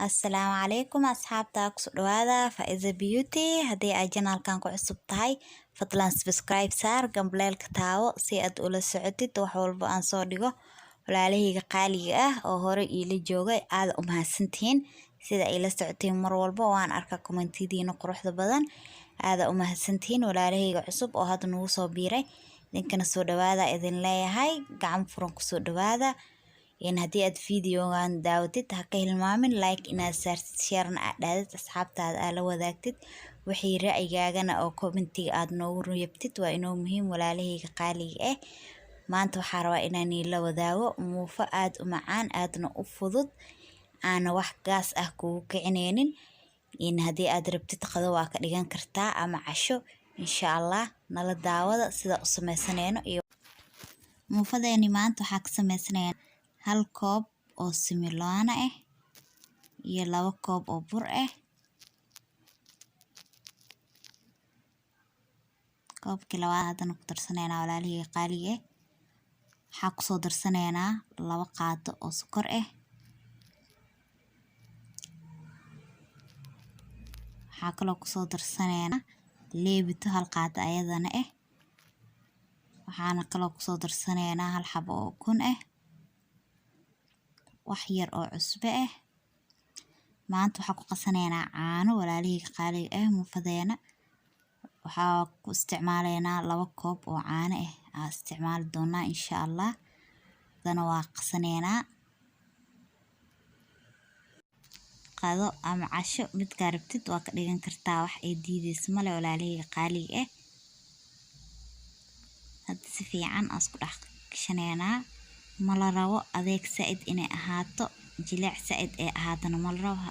Assalaamu calaykum asxaabta ku soo dhawaada Faiza Beauty. Haddii ay channelkan ku cusub tahay fadlan subscribe saar gambaleelka taawo si aad ula socotid wax walba aan soo dhigo. Walaalahayga qaaliga ah oo hore iila joogay aad u mahadsantihiin sida ay la socoteen mar walba waan arkaa kommentidiina quruxda badan aad u mahadsantihiin. Walaalahayga cusub oo hadda nagu soo biiray ninkana soo dhawaada idin leeyahay gacan furan ku soo dhawaada. haddii aad videogan daawatid ha ka hilmaamin like inaad saartid share-na aad dhaadid asxaabtaada aad la wadaagtid wixii ra'yigaagana oo commentiga aad noogu reebtid waa inoo muhiim walaalahayga qaaliga ah. maanta waxaan rabaa inaan la wadaago muufo aad u macaan aadna u fudud aan wax gaas ah kugu kicineynin. haddii aad rabtid qado waa ka dhigan kartaa ama casho insha Allah nala daawada sida u sameysaneyno. iyo muufadeeni maanta waxaa ka sameysanayaan 1 koob oo similaana ah iyo 2 koob oo bur ah. koobkii labaad hadana ku darsaneynaa walaalahayga qaaliga ah. waxaa ku soo darsaneynaa 2 qaado oo sokor ah. waxaa kaloo ku soo darsaneynaa leebito 1 qaado ayadana ah. waxaana kaloo ku soo darsaneynaa 1 xabo oo ukun ah. wax yar oo cusbo ah. maanta waxaa ku qasaneynaa caano walaalahayga qaaliga ah. muufadeena waxaa ku isticmaaleynaa 2 koob oo caano ah aan isticmaali doonaa insha Allah. hadana waa qasaneynaa qado ama casho midka rabtid waa ka dhigan kartaa wax ay diideyso male walaalahayga qaaliga ah. hadda si fiican aan isku dhex gashaneynaa mala rabo adeeg saaid inay ahaato jilaac saaid ay ahaatana mala rabo.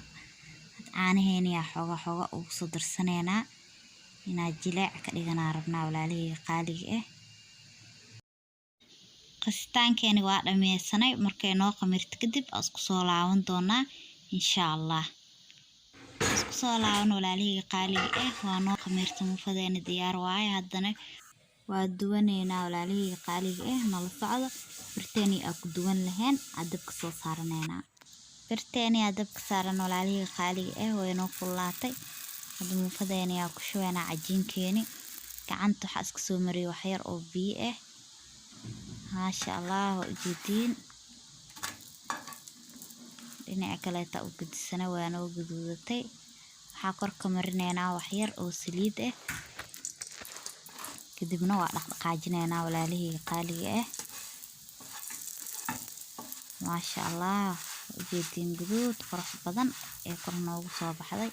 caanaheena yaa xoga ugu soo darsaneynaa inaa jilaac ka dhiganaa rabnaa walaalahayga qaaliga ah. qasitaankeena waa dhameysanay markay noo qamirto kadib aan isku soo laaban doonaa insha Allah. isku soo laaban walaalahayga qaaliga ah waa noo qamirto muufadeena diyaar waaye. haddana waa duwaneynaa walaalahayga qaaliga ah nala socdo. birteeni aan ku duwan lahayn aan dabka soo saaraneynaa. birteeni aan dabka saaran walaalahayga qaaliga ah way noo kullaatay. hadda muufadeeni aan ku shubaynaa cajiinkeeni gacanta waxaa iska soo mariyay wax yar oo biyo ah. maasha Allah ujeediin dhinaca kaleeta u gudisana waa noo guduudatay. waxaa kor ka marineynaa wax yar oo saliid ah kadibna waa dhaqdhaqaajineynaa walaalahayga qaaliga ah. maasha Allah ujeediin guduud qurux badan ee kor noogu soo baxday.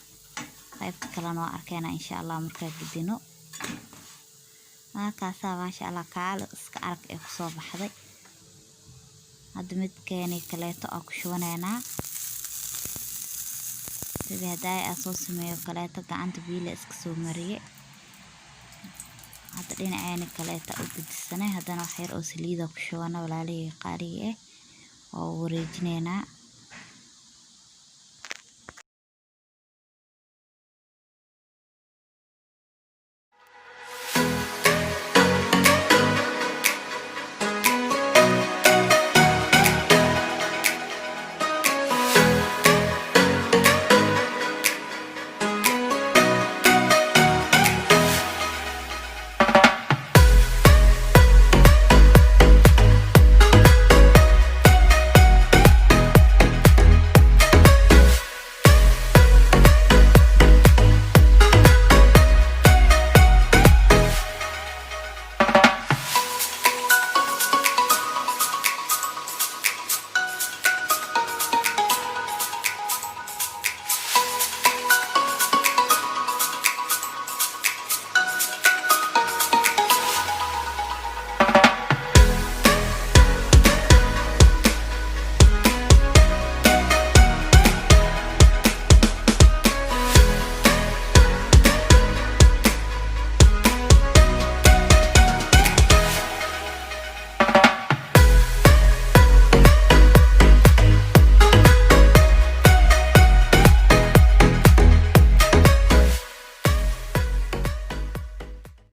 qaybta kalena waa arkeynaa insha Allah markaa gudino. markaasaa maasha Allah kaal iska arag ee ku soo baxday. hadda midkeeni kaleeto aan ku shubaneynaa sidii haddaay aan soo sameeyo kaleeto gacanta biyo la iska soo mariyay. hadda dhinaceeni kaleeto u gudisanay haddana wax yar oo saliid ah ku shubana walaalahayga qaaliga ah oo wareejineynaa.